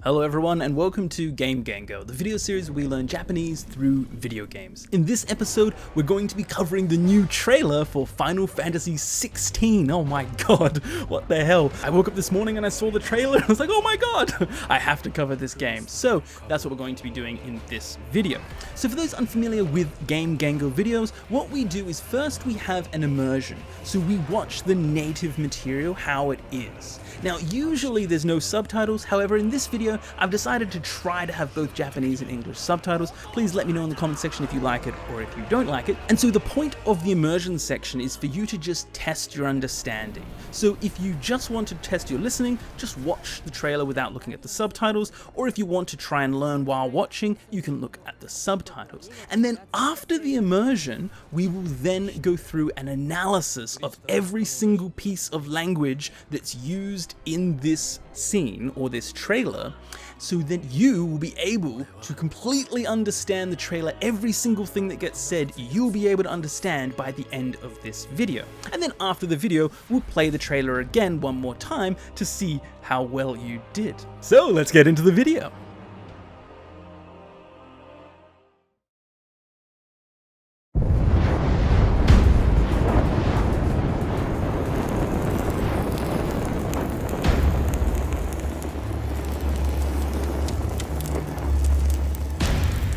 Hello everyone and welcome to Game Gengo, the video series where we learn Japanese through video games. In this episode, we're going to be covering the new trailer for Final Fantasy XVI. Oh my god, what the hell? I woke up this morning and I saw the trailer and I was like, oh my god, I have to cover this game. So that's what we're going to be doing in this video. So for those unfamiliar with Game Gengo videos, what we do is first we have an immersion. So we watch the native material, how it is. Now usually there's no subtitles, however in this video I've decided to try to have both Japanese and English subtitles. Please let me know in the comment section if you like it or if you don't like it. And so the point of the immersion section is for you to just test your understanding. So if you just want to test your listening, just watch the trailer without looking at the subtitles, or if you want to try and learn while watching, you can look at the subtitles. And then after the immersion, we will then go through an analysis of every single piece of language that's used in this scene or this trailer, so that you will be able to completely understand the trailer. Every single thing that gets said, you'll be able to understand by the end of this video. And then after the video, we'll play the trailer again one more time to see how well you did. So let's get into the video.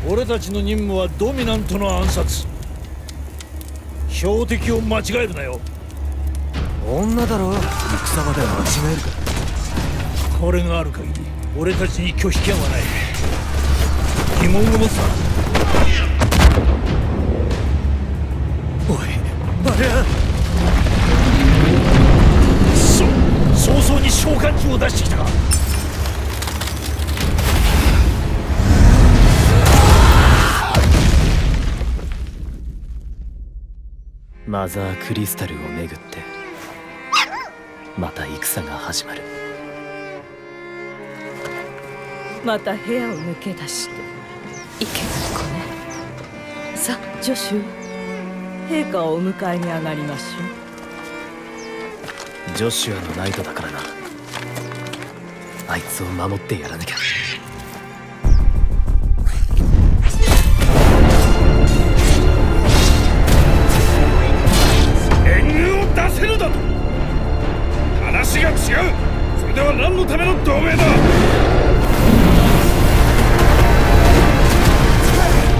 俺たちの任務はドミナントの暗殺。標的を間違えるなよ。女だろ、戦場で間違えるか。これがある限り俺たちに拒否権はない。疑問を持つな。おいバレア、早々に召喚獣を出してきたか。マザークリスタルをめぐってまた戦が始まる。また部屋を抜け出していけない子ね。さあ助手、陛下をお迎えに上がりましょジョシュアのナイトだからな。あいつを守ってやらなきゃ。出せるだと。話が違う。それでは何のための同盟だ。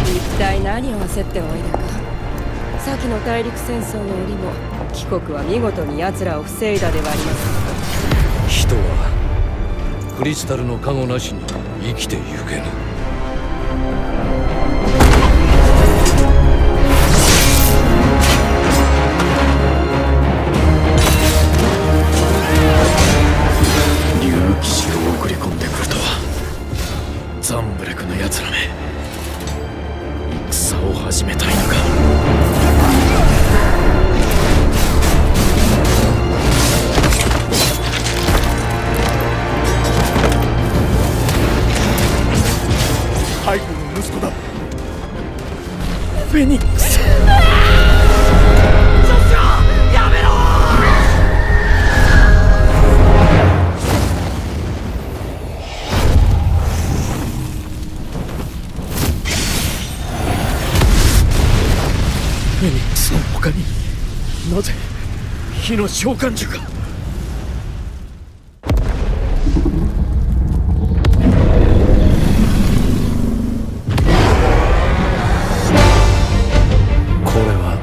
一体何を焦っておいだか。先の大陸戦争の折も貴国は見事に奴らを防いだではありませんか。人はクリスタルの加護なしに生きてゆけぬ。騎士を送り込んでくるとは。ザンブレクのやつらめ、戦を始めたいのか。背後の息子だ。フェニックス。フェニックスの他になぜ火の召喚獣が。これは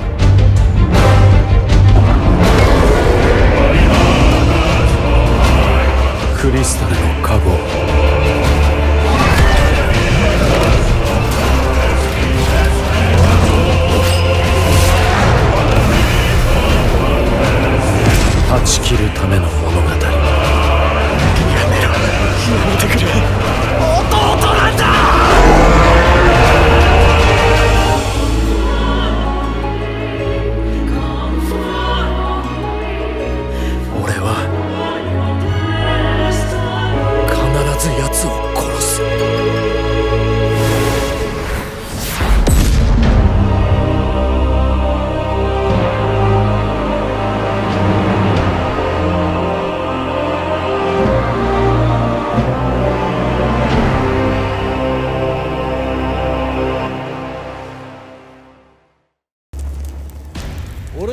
クリスタルの加護。断ち切るための物語。やめろ、やめてくれ。弟なんだ。俺は必ず奴を殺す。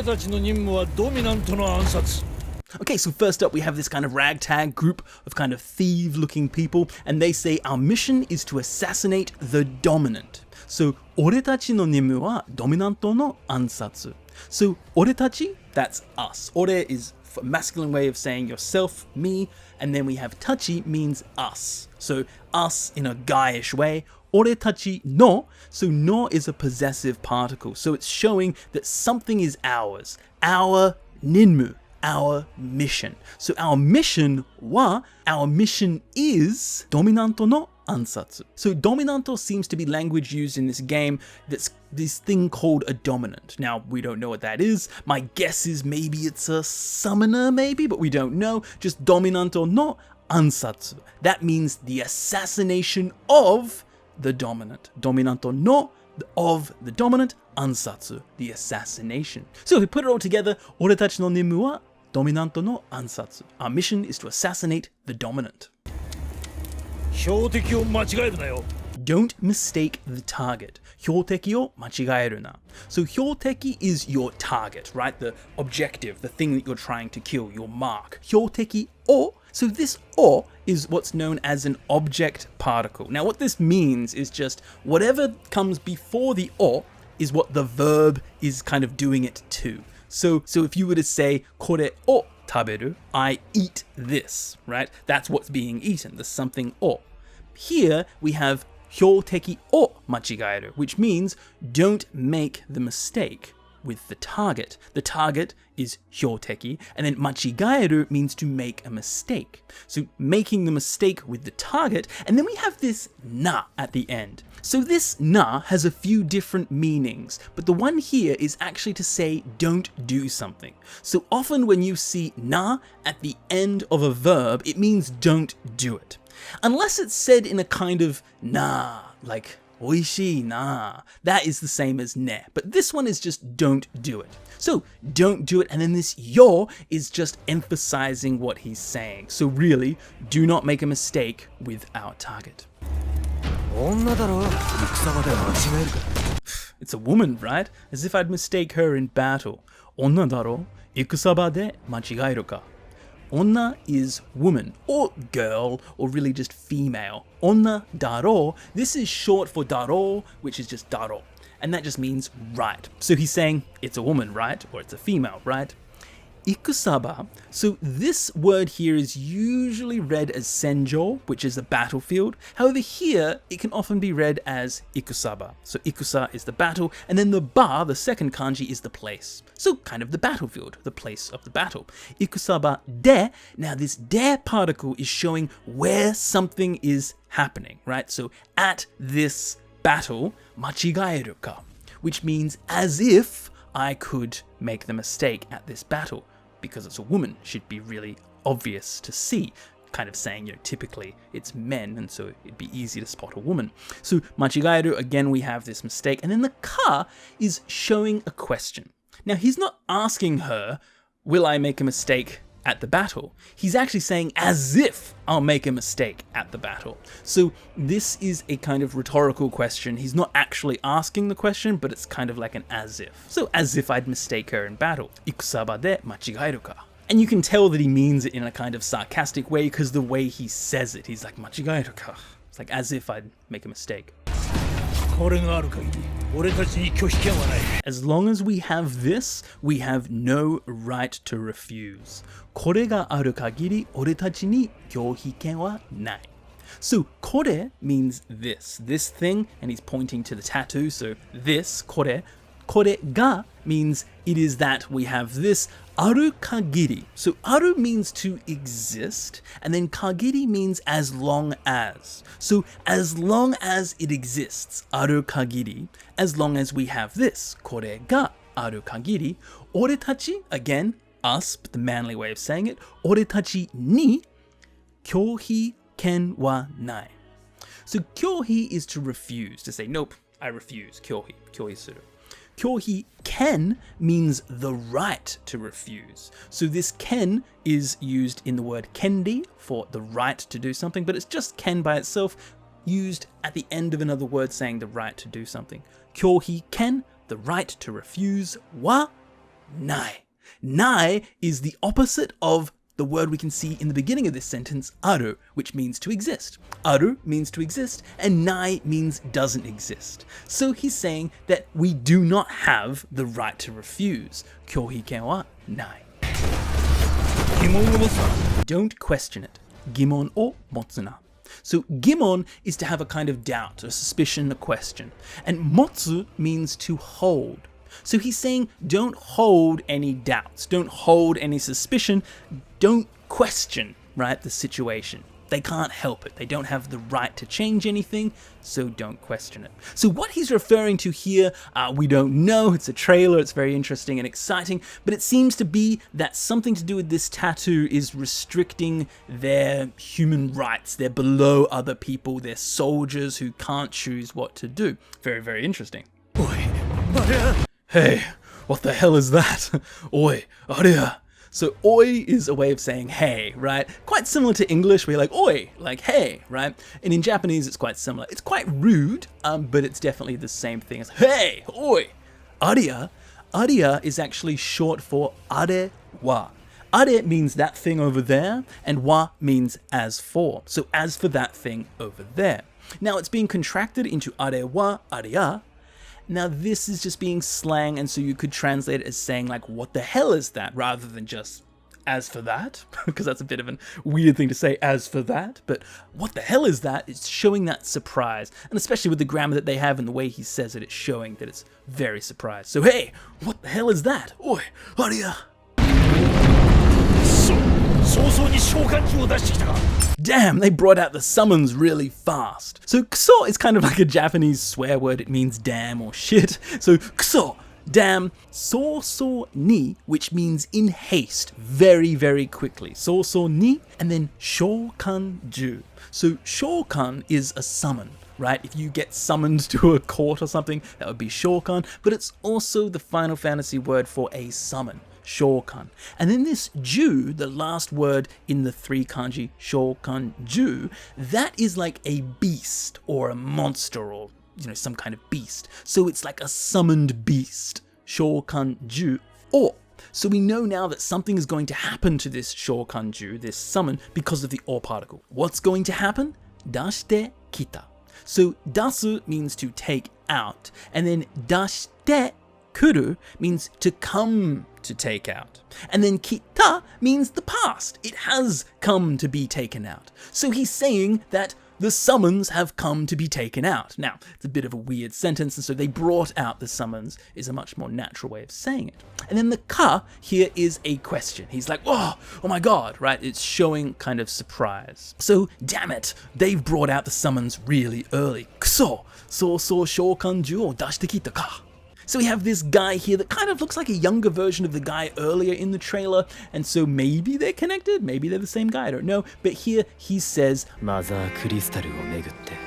たちの任務はドミナントの暗殺。 Okay, so first up we have this kind of ragtag group of kind of thief-looking people, and they say our mission is to assassinate the dominant. So, 俺たちの任務はドミナントの暗殺. So, 俺たち, that's us. 俺 is a masculine way of saying yourself, me, and then we have tachi means us. So, us in a guyish way. 俺たちの, so no is a possessive particle, so it's showing that something is ours. Our ninmu. Our mission. So our mission is dominanto no ansatsu. So dominanto seems to be language used in this game that's this thing called a dominant. Now, we don't know what that is. My guess is maybe it's a summoner maybe, but we don't know. Just dominanto no ansatsu. That means the assassination of the dominant. Dominanto no of the dominant, ansatsu, the assassination. So if we put it all together, oretachi no nimmu wa dominanto no ansatsu. Our mission is to assassinate the dominant. 標的を間違えるなよ。 Don't mistake the target. 標的を間違えるな. So 標的 is your target, right? The objective, the thing that you're trying to kill, your mark. 標的を So this o is what's known as an object particle. Now what this means is just whatever comes before the o is what the verb is kind of doing it to. So if you were to say これを食べる, I eat this, right? That's what's being eaten, the something o. Here we have 標的を間違える, which means don't make the mistake with the target. The target is 標的, and then 間違える means to make a mistake. So making the mistake with the target, and then we have this na at the end. So this na has a few different meanings, but the one here is actually to say don't do something. So often when you see na at the end of a verb, it means don't do it. Unless it's said in a kind of na, like おいしいな. That is the same as ne, but this one is just don't do it. So don't do it, and then this yo is just emphasizing what he's saying. So really, do not make a mistake with our target. 女だろ、戦場で間違えるか。 It's a woman, right? As if I'd mistake her in battle. 女だろ、戦場で間違えるか. Onna is woman, or girl, or really just female. Onna daro, this is short for daro, which is just daro. And that just means right. So he's saying it's a woman, right? Or it's a female, right? Ikusaba, so this word here is usually read as senjo, which is the battlefield. However, here it can often be read as ikusaba. So ikusa is the battle, and then the ba, the second kanji, is the place. So kind of the battlefield, the place of the battle. Ikusaba de, now this de particle is showing where something is happening, right? So at this battle, machigaeru ka, which means as if I could make the mistake at this battle. Because it's a woman, should be really obvious to see. Kind of saying, you know, typically it's men, and so it'd be easy to spot a woman. So machigaeru, again, we have this mistake. And then the ka is showing a question. Now, he's not asking her, will I make a mistake at the battle? He's actually saying, as if I'll make a mistake at the battle. So this is a kind of rhetorical question. He's not actually asking the question, but it's kind of like an as if. So as if I'd mistake her in battle. Ikusaba de machigaeru ka. And you can tell that he means it in a kind of sarcastic way because the way he says it, he's like, machigaeru ka. It's like as if I'd make a mistake. これがある限り、俺たちに拒否権はない。 As long as we have this, we have no right to refuse. これがある限り、俺たちに拒否権はない. So, これ means this thing, and he's pointing to the tattoo, so this, これ. これが means it is that we have this ある限り. So, ある means to exist, and then 限り means as long as. So, as long as it exists, ある限り, as long as we have this, これがある限り, 俺たち, again, us, but the manly way of saying it, 俺たちに拒否権はない. So, 拒否 is to refuse, to say, nope, I refuse, 拒否する. 拒否 ken means the right to refuse. So this ken is used in the word kendi for the right to do something, but it's just ken by itself, used at the end of another word saying the right to do something. 拒否 ken, the right to refuse, wa nai. Nai is the opposite of the word we can see in the beginning of this sentence, aru, which means to exist. Aru means to exist, and nai means doesn't exist. So he's saying that we do not have the right to refuse. Kyohiken wa nai. 疑問を持つな。 Don't question it. Gimon o motsuna. So gimon is to have a kind of doubt, a suspicion, a question. And motsu means to hold. So he's saying don't hold any doubts, don't hold any suspicion, don't question, right, the situation. They can't help it. They don't have the right to change anything, so don't question it. So what he's referring to here, we don't know. It's a trailer. It's very interesting and exciting, but it seems to be that something to do with this tattoo is restricting their human rights. They're below other people. They're soldiers who can't choose what to do. Very, very interesting. Hey, what the hell is that? Oi, aria. So oi is a way of saying hey, right? Quite similar to English where you're like oi, like hey, right? And in Japanese it's quite similar. It's quite rude, but it's definitely the same thing as hey, oi. Aria is actually short for are wa. Are means that thing over there, and wa means as for. So as for that thing over there. Now it's being contracted into are wa aria. Now this is just being slang, and so you could translate it as saying like, what the hell is that? Rather than just, as for that? Because that's a bit of a weird thing to say, as for that. But what the hell is that? It's showing that surprise. And especially with the grammar that they have and the way he says it, it's showing that it's very surprised. So hey, what the hell is that? Oi, aria. Damn, they brought out the summons really fast. So kuso is kind of like a Japanese swear word. It means damn or shit. So kuso, damn. So ni, which means in haste, very, very quickly. So ni, and then shokanju. So shokan is a summon, right? If you get summoned to a court or something, that would be shokan, but it's also the Final Fantasy word for a summon. Shokan. And then this ju, the last word in the 3 kanji, shokanju, that is like a beast or a monster or, some kind of beast. So it's like a summoned beast. Shokanju. Or, so we know now that something is going to happen to this shokanju, this summon, because of the or particle. What's going to happen? Dashite kita. So dasu means to take out, and then dashite kuru means to come to take out. And then kita means the past. It has come to be taken out. So he's saying that the summons have come to be taken out. Now, it's a bit of a weird sentence, and so they brought out the summons is a much more natural way of saying it. And then the ka here is a question. He's like, oh my god, right? It's showing kind of surprise. So, damn it, they've brought out the summons really early. Kuso, so shokanju o dashite kita ka. So we have this guy here that kind of looks like a younger version of the guy earlier in the trailer, and so maybe they're connected, maybe they're the same guy, I don't know. But here he says, Mother crystal o megutte.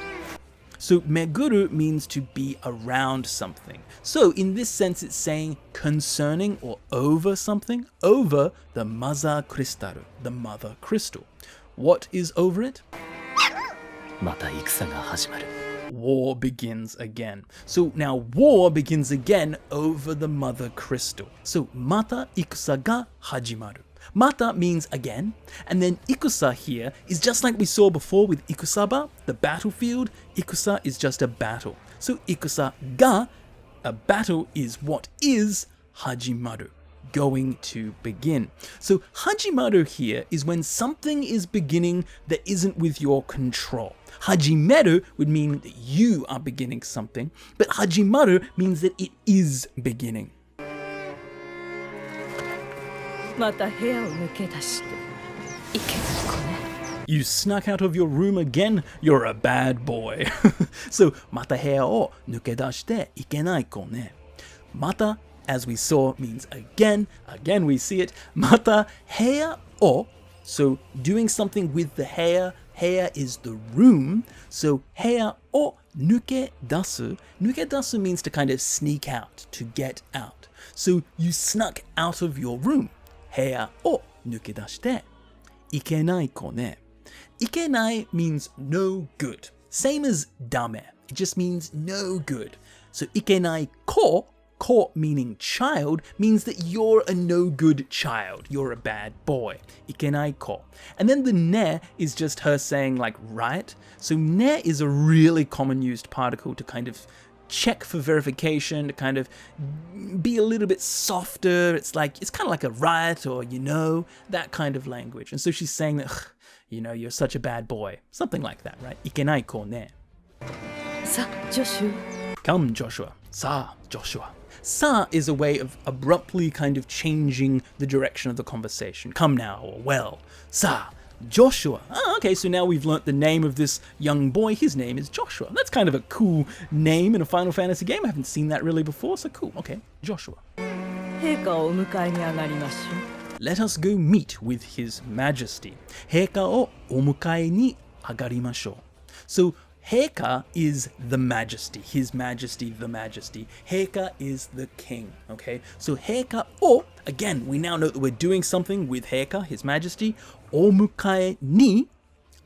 So meguru means to be around something. So in this sense it's saying concerning or over something, over the mother crystal, the mother crystal. What is over it? Mata ikusa ga hashimaru. War begins again. So now war begins again over the mother crystal. So mata ikusa ga hajimaru. Mata means again, and then ikusa here is just like we saw before with ikusaba, the battlefield. Ikusa is just a battle. So ikusa ga, a battle, is what is hajimaru, going to begin. So hajimaru here is when something is beginning that isn't with your control. Hajimeru would mean that you are beginning something, but hajimaru means that it is beginning. You snuck out of your room again? You're a bad boy. So, mata heya o nukedashite ikenai ko ne. Mata, as we saw, means again. Again we see it. Mata heya o. So, doing something with the heya. Heya is the room. So, heya o nukedasu. Nukedasu means to kind of sneak out, to get out. So, you snuck out of your room. Heya o nukedashite ikenai ko ne. Ikenai means no good. Same as dame. It just means no good. So ikenai ko ko, meaning child, means that you're a no good child. You're a bad boy. Ikenai ko. And then the ne is just her saying like right. So ne is a really common used particle to kind of check for verification, to kind of be a little bit softer. It's kind of like a right or that kind of language. And so she's saying that, you're such a bad boy. Something like that, right? Ikenai ko ne. Sa, Joshua. Come, Joshua. Sa, Joshua. Sa is a way of abruptly kind of changing the direction of the conversation. Come now, or well. Sa, Joshua. Oh, okay, so now we've learnt the name of this young boy. His name is Joshua. That's kind of a cool name in a Final Fantasy game. I haven't seen that really before, so cool. Okay, Joshua. Let us go meet with His Majesty. Heika o omukae ni agarimashou. So, Heika is the Majesty, His Majesty, the Majesty. Heika is the king, okay? So Heika o, again, we now know that we're doing something with Heika, His Majesty. Omukae ni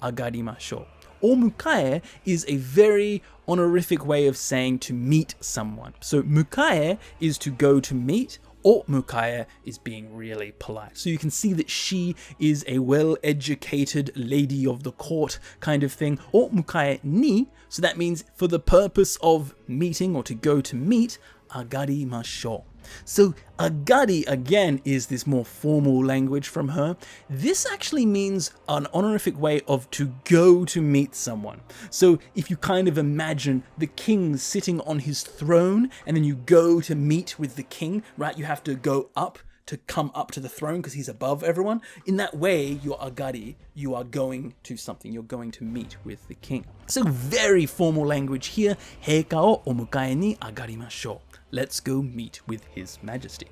agarimashou. Omukae is a very honorific way of saying to meet someone. So mukae is to go to meet. O mukae is being really polite. So you can see that she is a well-educated lady of the court kind of thing. O mukae ni, so that means for the purpose of meeting or to go to meet, agarimashou. So agari, again, is this more formal language from her. This actually means an honorific way of to go to meet someone. So if you kind of imagine the king sitting on his throne and then you go to meet with the king, right? You have to go up to come up to the throne because he's above everyone. In that way, you're agari, you are going to something, you're going to meet with the king. So very formal language here. Heika o omukae ni agarimashou. Let's go meet with His Majesty.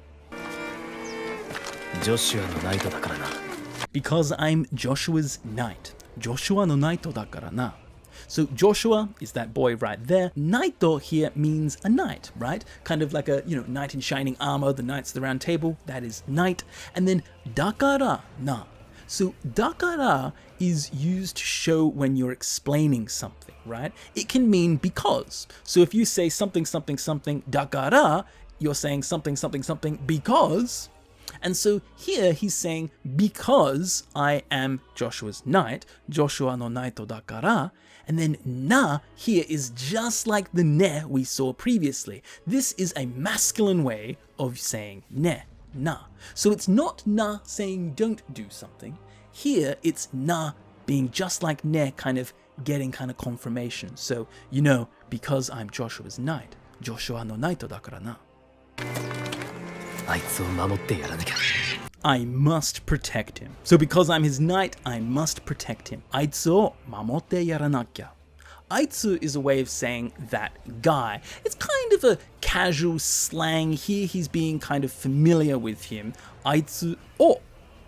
Because I'm Joshua's knight. Joshua no naito dakara na. So Joshua is that boy right there. Naito here means a knight, right? Kind of like a, knight in shining armor, the knights of the round table, that is knight. And then dakara na. So dakara is used to show when you're explaining something, right? It can mean because. So if you say something, something, something, dakara, you're saying something, something, something because. And so here he's saying, because I am Joshua's knight, Joshua no naito dakara, and then na here is just like the ne we saw previously. This is a masculine way of saying ne. Na. So it's not na saying don't do something. Here it's na being just like ne, kind of getting kind of confirmation. So, because I'm Joshua's knight, Joshua no naito dakara na. I must protect him. So because I'm his knight, I must protect him. Aitsu o mamotte yaranakya. Aitsu is a way of saying that guy. It's kind of a casual slang here. He's being kind of familiar with him. Aitsu o,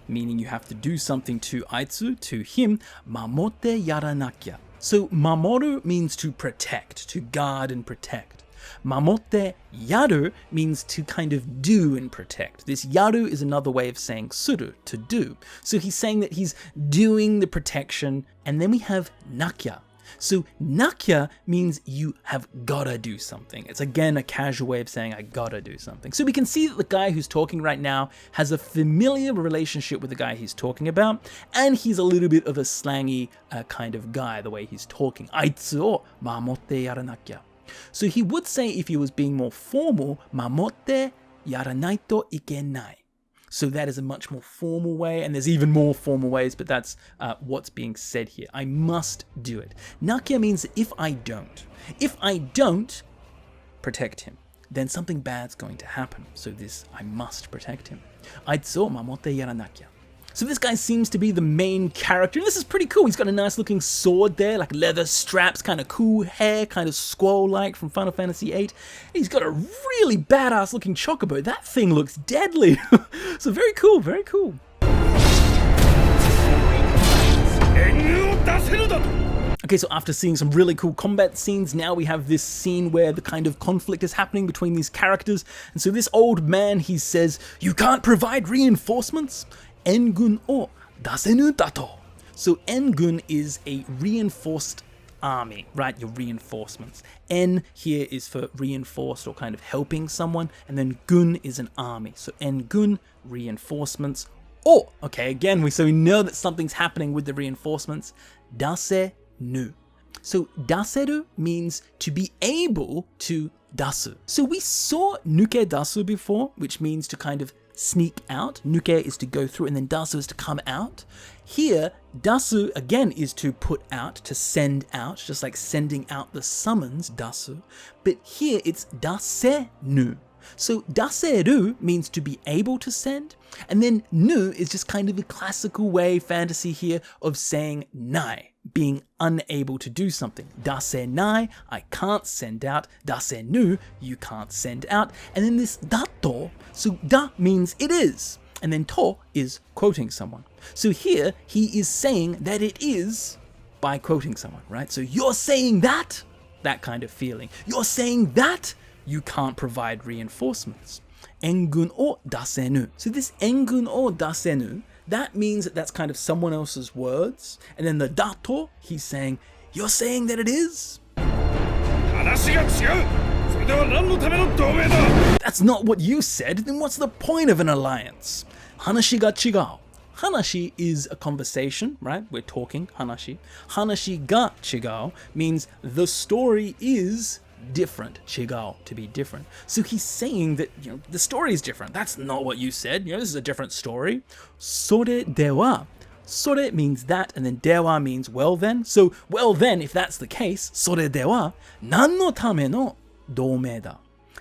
meaning you have to do something to Aitsu, to him. Mamotte yaranakya. So mamoru means to protect, to guard and protect. Mamotte yaru means to kind of do and protect. This yaru is another way of saying suru, to do. So he's saying that he's doing the protection. And then we have nakya. So nakya means you have gotta do something. It's again a casual way of saying I gotta do something. So we can see that the guy who's talking right now has a familiar relationship with the guy he's talking about, and he's a little bit of a slangy kind of guy, the way he's talking. Aitsu o mamotte yaranakya. So he would say, if he was being more formal, mamotte yaranaito ikenai. So that is a much more formal way, and there's even more formal ways, but that's what's being said here. I must do it. Nakya means if I don't protect him, then something bad's going to happen. So this, I must protect him. Aitsu o mamotte yaranakya. So this guy seems to be the main character, and this is pretty cool. He's got a nice looking sword there, like leather straps, kind of cool hair, kind of squall-like from Final Fantasy VIII. He's got a really badass looking chocobo. That thing looks deadly. So very cool, very cool. Okay, so after seeing some really cool combat scenes, now we have this scene where the kind of conflict is happening between these characters. And so this old man, he says, "You can't provide reinforcements? Engun o dasenu dato." So engun is a reinforced army, right? Your reinforcements. En here is for reinforced or kind of helping someone, and then gun is an army. So en gun, reinforcements. Or, okay, again, so we know that something's happening with the reinforcements. Dase nu. So daseru means to be able to dasu. So we saw nuke dasu before, which means to kind of sneak out. Nuke is to go through, and then dasu is to come out. Here, dasu again is to put out, to send out, just like sending out the summons, dasu. But here it's dasenu. So daseru means to be able to send, and then nu is just kind of a classical way, fantasy here, of saying nai, being unable to do something. Dasenai, I can't send out. Dasenu, you can't send out. And then this dato, so da means it is, and then to is quoting someone. So here he is saying that it is by quoting someone, right? So you're saying that kind of feeling. You're saying that you can't provide reinforcements. Engun o dasenu. So this engun o dasenu, that means that that's kind of someone else's words. And then the dato, he's saying, you're saying that it is? That's not what you said, then what's the point of an alliance? Hanashi ga chigao. Hanashi is a conversation, right? We're talking, hanashi. Hanashi ga chigao means the story is different. Chigao, to be different. So he's saying that, the story is different. That's not what you said. This is a different story. Sore dewa. Sore means that, and then dewa means well then. So, well then, if that's the case, sore dewa, nan no tame no dome da.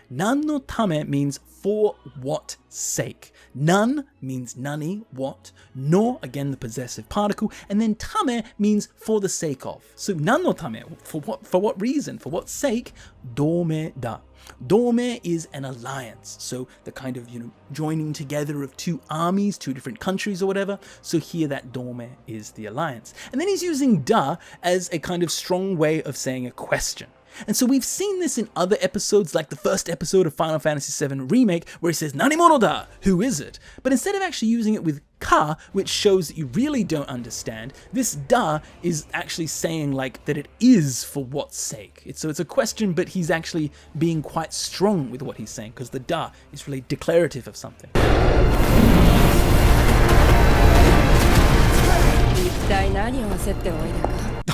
Nan no tame means for what sake. Nan means nani, what. No, again, the possessive particle. And then tame means for the sake of. So nan no tame, for what reason, for what sake? Dome da. Dome is an alliance. So the kind of, joining together of two armies, two different countries or whatever. So here that dome is the alliance. And then he's using da as a kind of strong way of saying a question. And so we've seen this in other episodes, like the first episode of Final Fantasy VII Remake, where he says, Nanimono da? Who is it? But instead of actually using it with ka, which shows that you really don't understand, this da is actually saying that it is for what sake. So it's a question, but he's actually being quite strong with what he's saying, because the da is really declarative of something.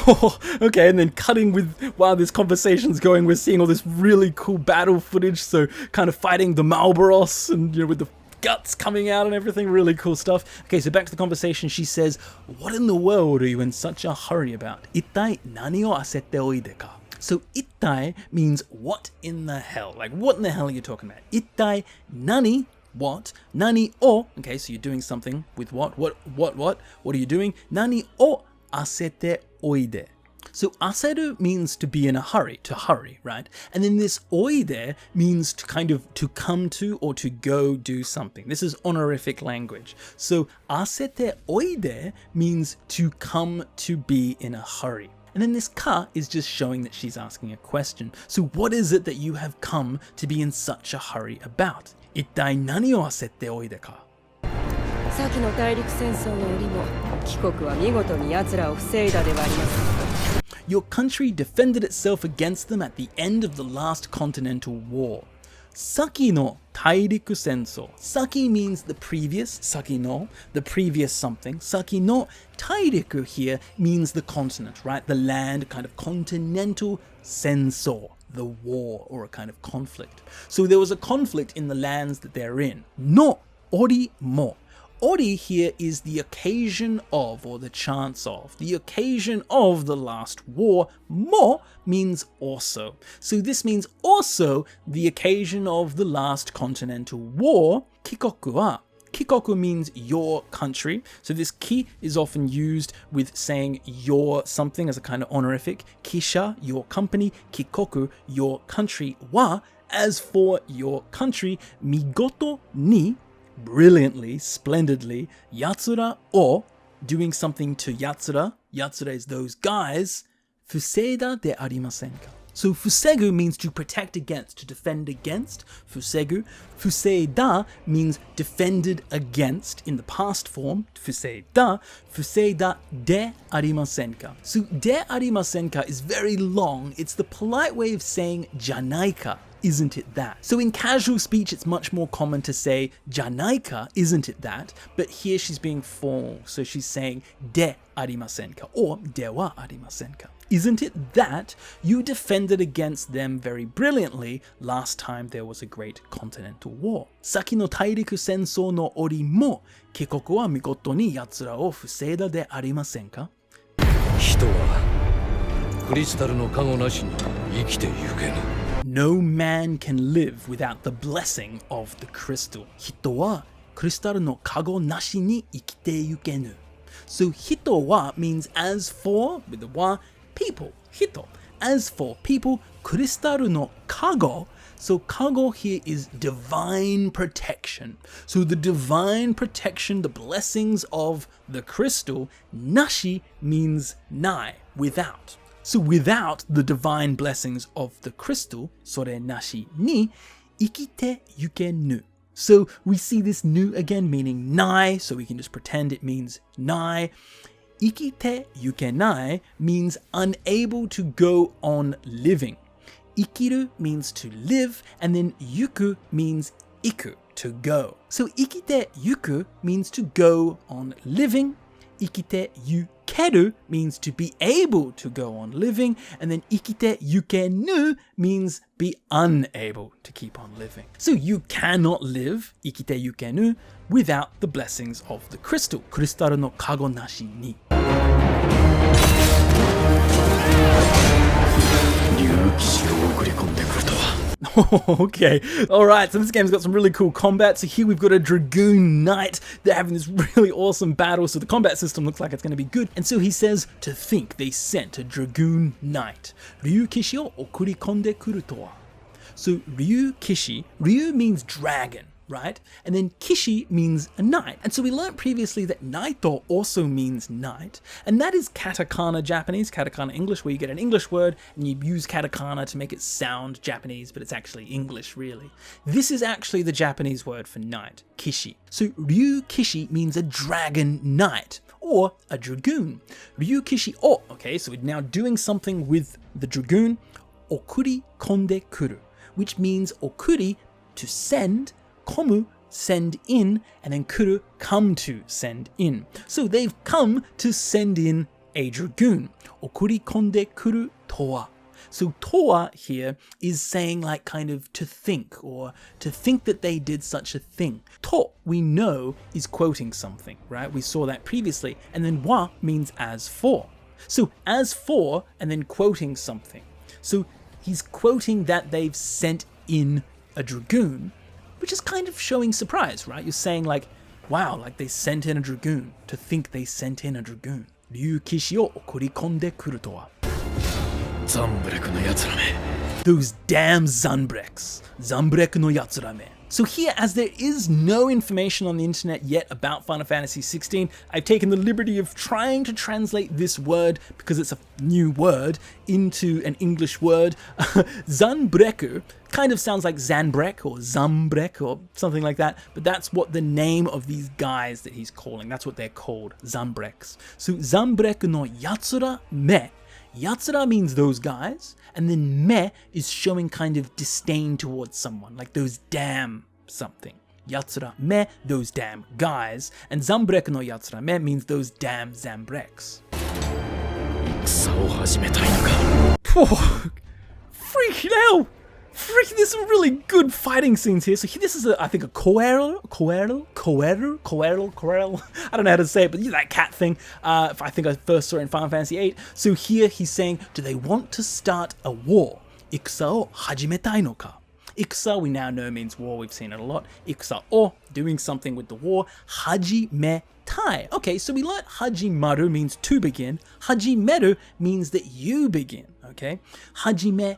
Oh, okay, and then cutting with, while this conversation's going, we're seeing all this really cool battle footage, so kind of fighting the Malboros, and with the guts coming out and everything, really cool stuff. Okay, so back to the conversation, she says, what in the world are you in such a hurry about? Ittai nani o asette oide ka? So ittai means what in the hell? What in the hell are you talking about? Ittai nani, what? Nani o, okay, so you're doing something with what? What are you doing? Nani o asette oide. So aseru means to be in a hurry, to hurry, right? And then this oide means to kind of to come to or to go do something. This is honorific language. So asete oide means to come to be in a hurry. And then this ka is just showing that she's asking a question. So what is it that you have come to be in such a hurry about? Ittai nani o asette oide ka? 先の大陸戦争の折も帰国は見事に奴らを防いだではありませんか。 Your country defended itself against them at the end of the last continental war. Saki no tairiku senso. Saki means the previous, saki no, the previous something. Saki no tairiku here means the continent, right? The land, kind of continental senso, the war or a kind of conflict. So there was a conflict in the lands that they're in. No ori mo. Ori here is the occasion of, or the chance of, the occasion of the last war. Mo means also. So this means also the occasion of the last continental war. Kikoku wa. Kikoku means your country. So this ki is often used with saying your something as a kind of honorific. Kisha, your company. Kikoku, your country. Wa, as for your country. Migoto ni, brilliantly, splendidly, yatsura o, doing something to yatsura. Yatsura is those guys. Fuseida de arimasen ka. So fusegu means to protect against, to defend against. Fusegu. Fuseida means defended against in the past form. Fuseida. Fuseida de arimasenka. So de arimasenka is very long. It's the polite way of saying janaika. Isn't it that? So in casual speech, it's much more common to say janaika, isn't it that? But here she's being formal. So she's saying de arimasenka or de wa arimasenka. Isn't it that you defended against them very brilliantly last time there was a great continental war? Saki no tairiku sensou no ori mo, kikoku wa migoto ni yatsura o fuseida de arimasenka? 人はクリスタルの加護なしに生きてゆけぬ。 No man can live without the blessing of the crystal. 人はクリスタルの加護なしに生きてゆけぬ. So 人は means as for, with the wa, people. 人. As for people, クリスタルの加護. So 加護 here is divine protection. So the divine protection, the blessings of the crystal, nashi means nai, without. So without the divine blessings of the crystal, sore nashi ni ikite yukenu. So we see this nu again meaning nai, so we can just pretend it means nai. Ikite yukenai means unable to go on living. Ikiru means to live, and then yuku means iku, to go. So ikite yuku means to go on living. Ikite yukeru means to be able to go on living, and then ikite yukenu means be unable to keep on living. So you cannot live, ikite yukenu, without the blessings of the crystal. Kristaru no kago nashi ni. Okay, alright, so this game's got some really cool combat. So here we've got a Dragoon Knight. They're having this really awesome battle, so the combat system looks like it's going to be good. And so he says, to think they sent a Dragoon Knight. Ryu Kishi o okurikonde kuru to wa. So Ryu Kishi, Ryu means dragon, right? And then Kishi means a knight. And so we learned previously that Naito also means knight, and that is katakana Japanese, katakana English, where you get an English word and you use katakana to make it sound Japanese, but it's actually English, really. This is actually the Japanese word for knight, Kishi. So Ryu Kishi means a dragon knight, or a dragoon. Ryu Kishi o, okay, so we're now doing something with the dragoon, okuri konde kuru, which means okuri, to send, komu, send in, and then kuru, come to send in. So they've come to send in a dragoon. Okuri konde kuru towa. So towa here is saying like kind of to think, or to think that they did such a thing. To, we know, is quoting something, right? We saw that previously. And then wa means as for. So as for, and then quoting something. So he's quoting that they've sent in a dragoon, which is kind of showing surprise, right? You're saying like, wow, like they sent in a dragoon, to think they sent in a dragoon. Ryu Kishi o okurikonde kuru to wa. Those damn Zanbreks. Zanbrek no Yatsura-me. So here, as there is no information on the internet yet about Final Fantasy XVI, I've taken the liberty of trying to translate this word, because it's a new word, into an English word. Zanbreku kind of sounds like Zanbrek or Zambrek or something like that, but that's what the name of these guys that he's calling, that's what they're called, Zambreks. So Zanbreku no Yatsura-me. Yatsura means those guys, and then me is showing kind of disdain towards someone, like those damn something. Yatsura me, those damn guys, and Zambrek no Yatsura me means those damn Zambreks. Freaking hell! Freaking, there's some really good fighting scenes here. So this is, I think, a Coerl. I don't know how to say it, but that cat thing. I think I first saw it in Final Fantasy VIII. So here he's saying, do they want to start a war? Ikusa o hajimetai no ka? Ikusa, we now know, means war. We've seen it a lot. Ikusa o, doing something with the war. Hajimetai. Okay, so we learned hajimaru means to begin. Hajimeru means that you begin. Okay, hajimetai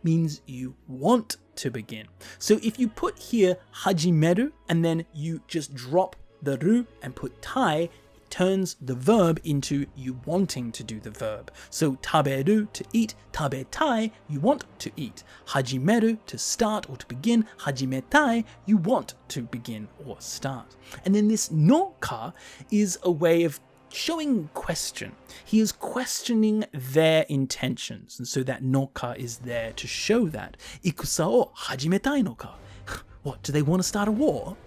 means you want to begin. So if you put here hajimeru and then you just drop the ru and put tai, turns the verb into you wanting to do the verb. So taberu, to eat, tabetai, you want to eat. Hajimeru, to start or to begin. Hajimetai, you want to begin or start. And then this no ka is a way of showing question. He is questioning their intentions, and so that no ka is there to show that. Ikusa o hajimetai no ka? What, do they want to start a war?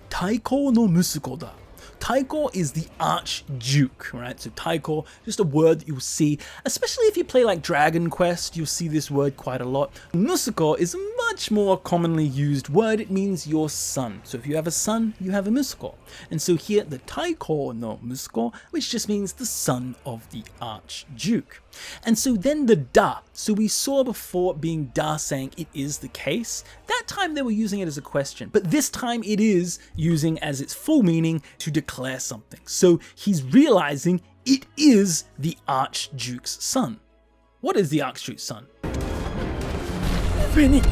Taiko no musuko da. Taiko is the Archduke, right? So Taiko, just a word that you'll see, especially if you play like Dragon Quest, you'll see this word quite a lot. Musuko is a much more commonly used word. It means your son. So if you have a son, you have a musuko. And so here, the Taiko no musuko, which just means the son of the Archduke. And so then the da. So we saw before being da saying it is the case. That time they were using it as a question, but this time it is using as its full meaning to declare something. So he's realizing it is the Archduke's son. What is the Archduke's son? Phoenix.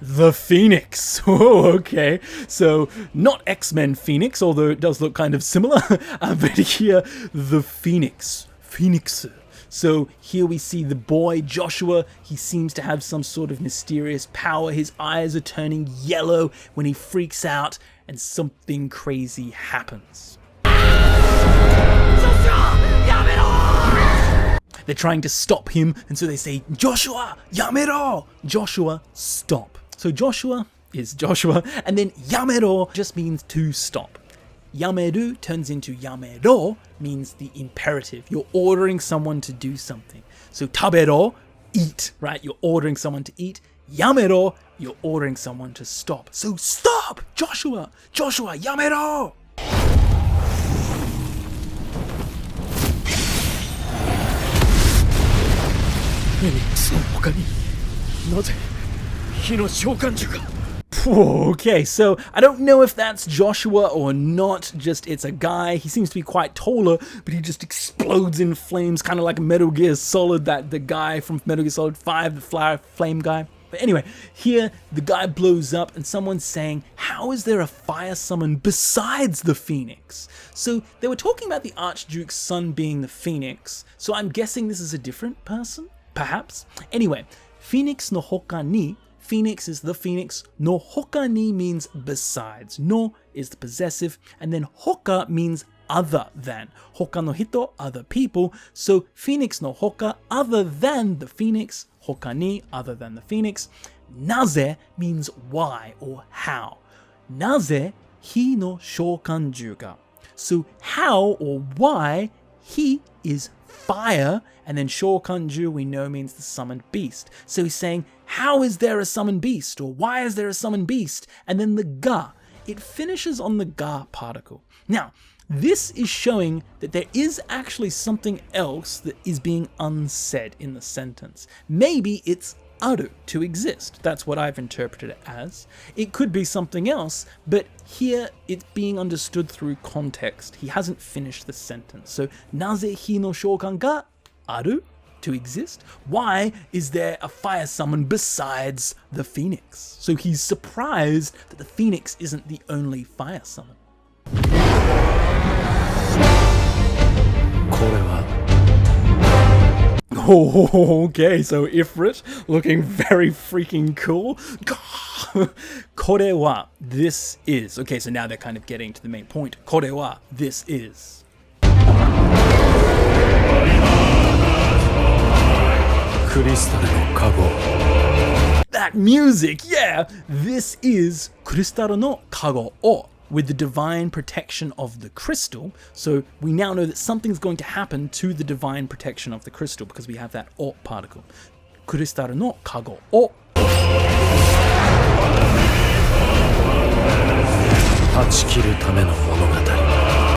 The Phoenix. Oh, okay. So not X-Men Phoenix, although it does look kind of similar, but here the Phoenix. Phoenix. So here we see the boy, Joshua. He seems to have some sort of mysterious power. His eyes are turning yellow when he freaks out and something crazy happens. They're trying to stop him, and so they say, Joshua, yamero! Joshua, stop. So Joshua is Joshua, and then yamero just means to stop. Yameru turns into yamero, means the imperative. You're ordering someone to do something. So tabero, eat, right? You're ordering someone to eat. Yamero, you're ordering someone to stop. So stop, Joshua! Joshua, yamero! Okay, so I don't know if that's Joshua or not, just it's a guy. He seems to be quite taller, but he just explodes in flames, kind of like Metal Gear Solid, the guy from Metal Gear Solid 5, the flame guy. But anyway, here the guy blows up and someone's saying, how is there a fire summon besides the Phoenix? So they were talking about the Archduke's son being the Phoenix, so I'm guessing this is a different person, perhaps? Anyway, Phoenix no hoka ni, Phoenix is the Phoenix, no hoka ni means besides, no is the possessive, and then hoka means other than. Hoka no hito, other people, so Phoenix no hoka, other than the Phoenix, hoka ni, other than the Phoenix. Naze means why or how. Naze hi no shokanju ga. So how or why he is fire, and then shokanju we know means the summoned beast. So he's saying, how is there a summoned beast? Or why is there a summoned beast? And then the ga, it finishes on the ga particle. Now, this is showing that there is actually something else that is being unsaid in the sentence. Maybe it's aru, to exist. That's what I've interpreted it as. It could be something else, but here it's being understood through context. He hasn't finished the sentence. So, naze hi no shokan ga aru, to exist? Why is there a fire summon besides the Phoenix? So he's surprised that the Phoenix isn't the only fire summon. Oh, okay, so Ifrit looking very freaking cool. Kore wa, this is. Okay, so now they're kind of getting to the main point. Kore wa, this is. That music, yeah! This is Cristaro no Kago o, with the divine protection of the crystal. So we now know that something's going to happen to the divine protection of the crystal because we have that o particle. Cristaro no Kago o.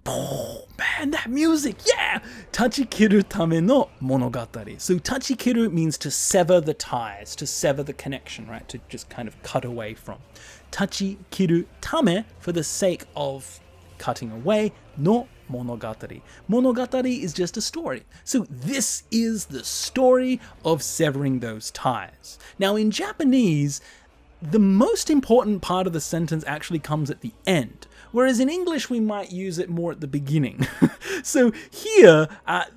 Oh, man, that music, yeah! Tachikiru tame no monogatari. So tachikiru means to sever the ties, to sever the connection, right? To just kind of cut away from. Tachikiru tame, for the sake of cutting away, no monogatari. Monogatari is just a story. So this is the story of severing those ties. Now in Japanese, the most important part of the sentence actually comes at the end, whereas in English we might use it more at the beginning. So here,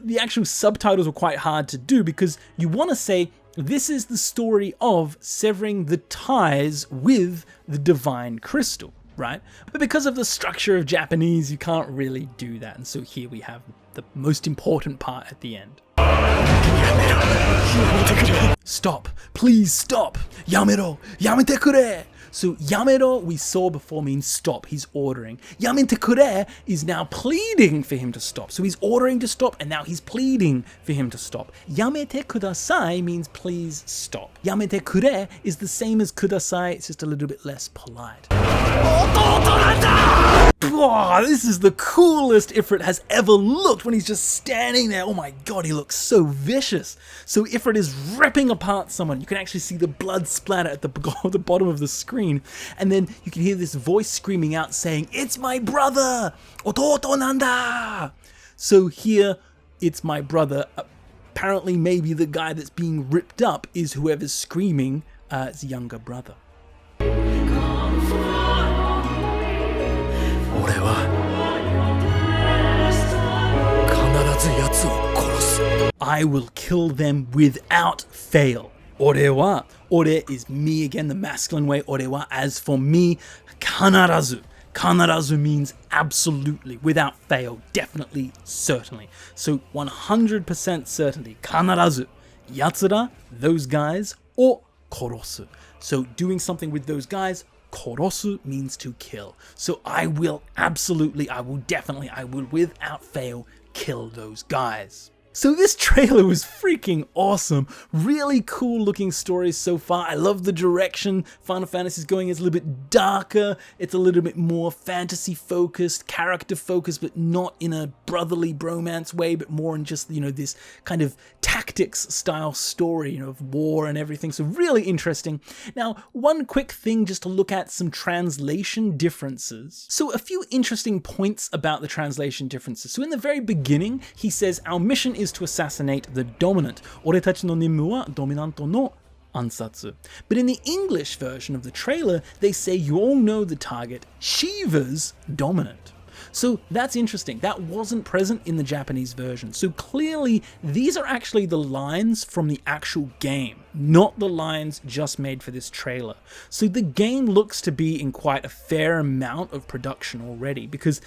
the actual subtitles were quite hard to do because you want to say, this is the story of severing the ties with the divine crystal, right? But because of the structure of Japanese, you can't really do that. And so here we have the most important part at the end. Stop, please stop. Yamero, yamete kure. So yamero, we saw before, means stop. He's ordering. Yamete kure is now pleading for him to stop. So he's ordering to stop, and now he's pleading for him to stop. Yamete kudasai means please stop. Yamete kure is the same as kudasai, it's just a little bit less polite. Oh, this is the coolest Ifrit has ever looked when he's just standing there. Oh my god, he looks so vicious. So Ifrit is ripping apart someone. You can actually see the blood splatter at the bottom of the screen. And then you can hear this voice screaming out saying, "It's my brother! Ototo nanda!" So here, it's my brother. Apparently, maybe the guy that's being ripped up is whoever's screaming his younger brother. I will kill them without fail. Ore wa. Ore is me again, the masculine way. Ore wa, as for me, kanarazu. Kanarazu means absolutely, without fail, definitely, certainly. So 100% certainty. Kanarazu. Yatsura, those guys, or korosu. So doing something with those guys, korosu means to kill. So I will absolutely, I will definitely, I will without fail kill those guys. So this trailer was freaking awesome. Really cool looking stories so far. I love the direction Final Fantasy is going. It's a little bit darker. It's a little bit more fantasy focused, character focused, but not in a brotherly bromance way, but more in just, you know, this kind of tactics style story, you know, of war and everything. So really interesting. Now, one quick thing just to look at some translation differences. So a few interesting points about the translation differences. So in the very beginning, he says, our mission is to assassinate the dominant. Oretachi no nimmu wa dominanto no ansatsu. But in the English version of the trailer, they say you all know the target, Shiva's dominant. So that's interesting. That wasn't present in the Japanese version. So clearly, these are actually the lines from the actual game, not the lines just made for this trailer. So the game looks to be in quite a fair amount of production already, because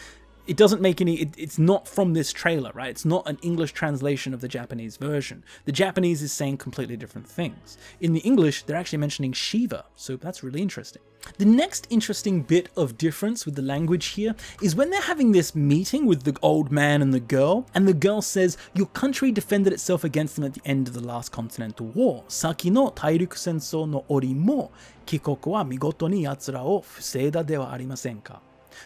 it doesn't make any, it's not from this trailer, right? It's not an English translation of the Japanese version. The Japanese is saying completely different things. In the English, they're actually mentioning Shiva, so that's really interesting. The next interesting bit of difference with the language here is when they're having this meeting with the old man and the girl says, your country defended itself against them at the end of the last continental war. Saki no tairiku sensou no ori mo, kikoku wa migoto ni yatsura o fuseida de wa arimasen ka.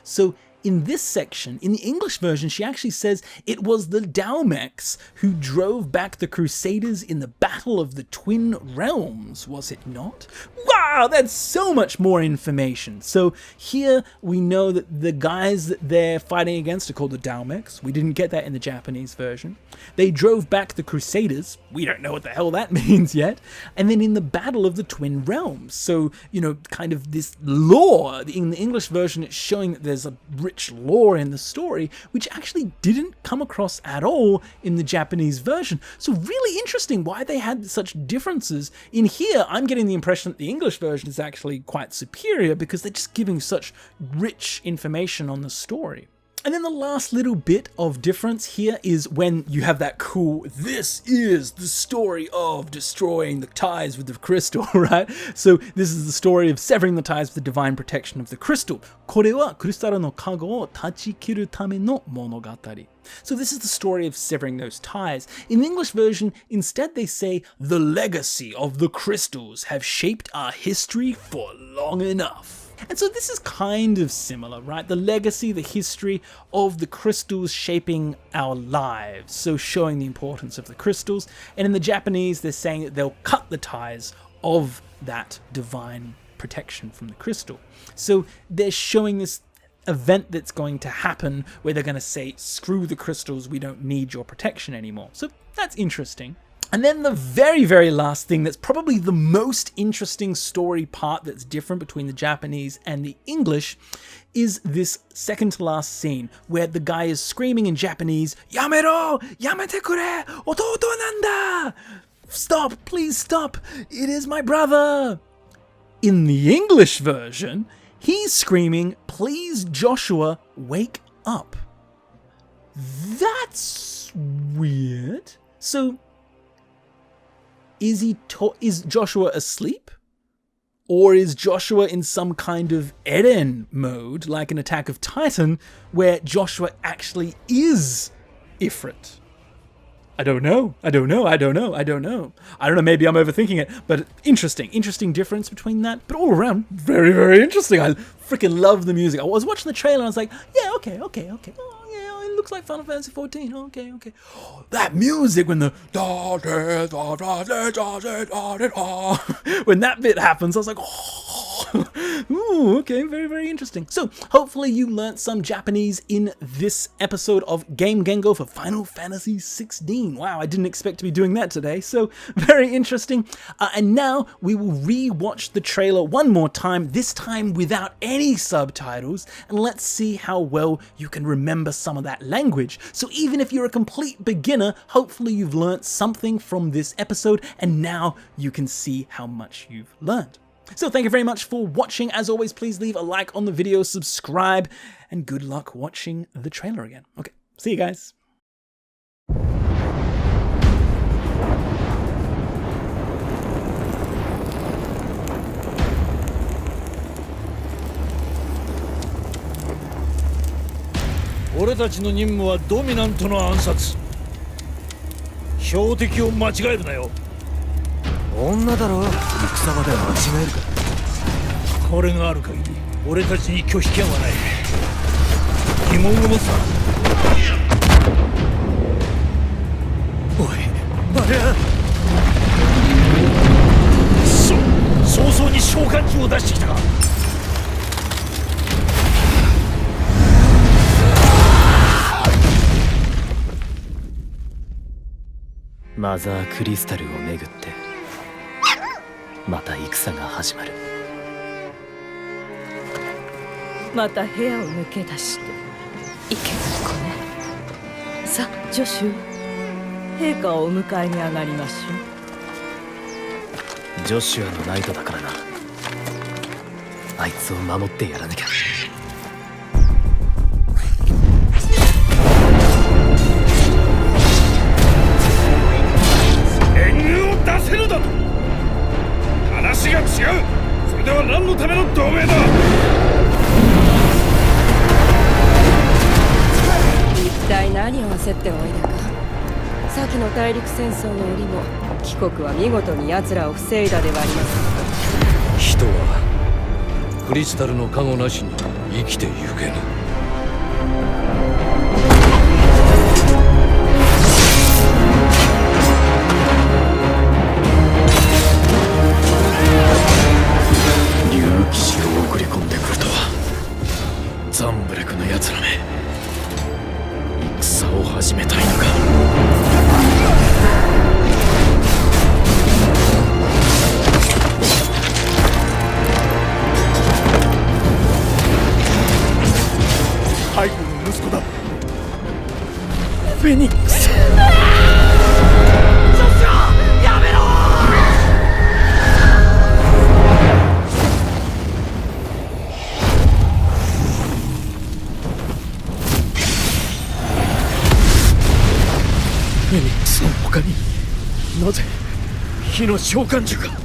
So in this section, in the English version, she actually says it was the Dahlmeister who drove back the Crusaders in the Battle of the Twin Realms, was it not? Wow, that's so much more information. So here we know that the guys that they're fighting against are called the Dahlmeister. We didn't get that in the Japanese version. They drove back the Crusaders. We don't know what the hell that means yet. And then in the Battle of the Twin Realms. So, you know, kind of this lore. In the English version, it's showing that there's a rich lore in the story, which actually didn't come across at all in the Japanese version. So really interesting why they had such differences. In here, I'm getting the impression that the English version is actually quite superior because they're just giving such rich information on the story. And then the last little bit of difference here is when you have that cool, this is the story of destroying the ties with the crystal, right? So this is the story of severing the ties with the divine protection of the crystal. これはクリスタルの加護を断ち切るための物語. So this is the story of severing those ties. In the English version, instead they say, the legacy of the crystals have shaped our history for long enough. And so this is kind of similar, right? The legacy, the history of the crystals shaping our lives. So showing the importance of the crystals. And in the Japanese, they're saying that they'll cut the ties of that divine protection from the crystal. So they're showing this event that's going to happen where they're going to say, screw the crystals, we don't need your protection anymore. So that's interesting. And then the very, very last thing that's probably the most interesting story part that's different between the Japanese and the English is this second to last scene where the guy is screaming in Japanese, "Yamero! Yamete kure! Ototo nanda! Stop! Please stop! It is my brother!" In the English version, he's screaming, "Please, Joshua, wake up." That's weird. So, is Joshua asleep? Or is Joshua in some kind of Eren mode, like an Attack of Titan, where Joshua actually is Ifrit? I don't know. I don't know, maybe I'm overthinking it, but interesting difference between that. But all around, very, very interesting. I freaking love the music. I was watching the trailer and I was like, yeah, okay. Oh, yeah, it looks like Final Fantasy XIV. Okay. Oh, that music when the when that bit happens, I was like, ooh, okay, very, very interesting. So hopefully you learnt some Japanese in this episode of Game Gengo for Final Fantasy XVI. Wow, I didn't expect to be doing that today. So very interesting. And now we will re-watch the trailer one more time, this time without any subtitles, and let's see how well you can remember some of that language. So even if you're a complete beginner, hopefully you've learnt something from this episode, and now you can see how much you've learned. So thank you very much for watching. As always, please leave a like on the video, subscribe, and good luck watching the trailer again. Okay, see you guys.俺たちの任務はドミナントの暗殺。標的を間違えるなよ。女だろ、戦場で間違えるか。これがある限り俺たちに拒否権はない。疑問を持つな。おい、あれは早々に召喚獣を出してきたか。マザークリスタルをめぐってまた戦が始まる。また部屋を抜け出していけない子ね。さあジョシュ、陛下をお迎えに上がりましょジョシュアのナイトだからな。あいつを守ってやらなきゃ。出せるだと。話が違う。それでは何のための同盟だ。一体何を焦っておいだか。先の大陸戦争の折も貴国は見事に奴らを防いだではありませんか。人はクリスタルの加護なしに生きてゆけぬ。騎士を送り込んでくるとは。ザンブレクのやつらめ、戦を始めたいのか。背後の息子だ。フェニックス。フェニックスの他になぜ火の召喚獣が。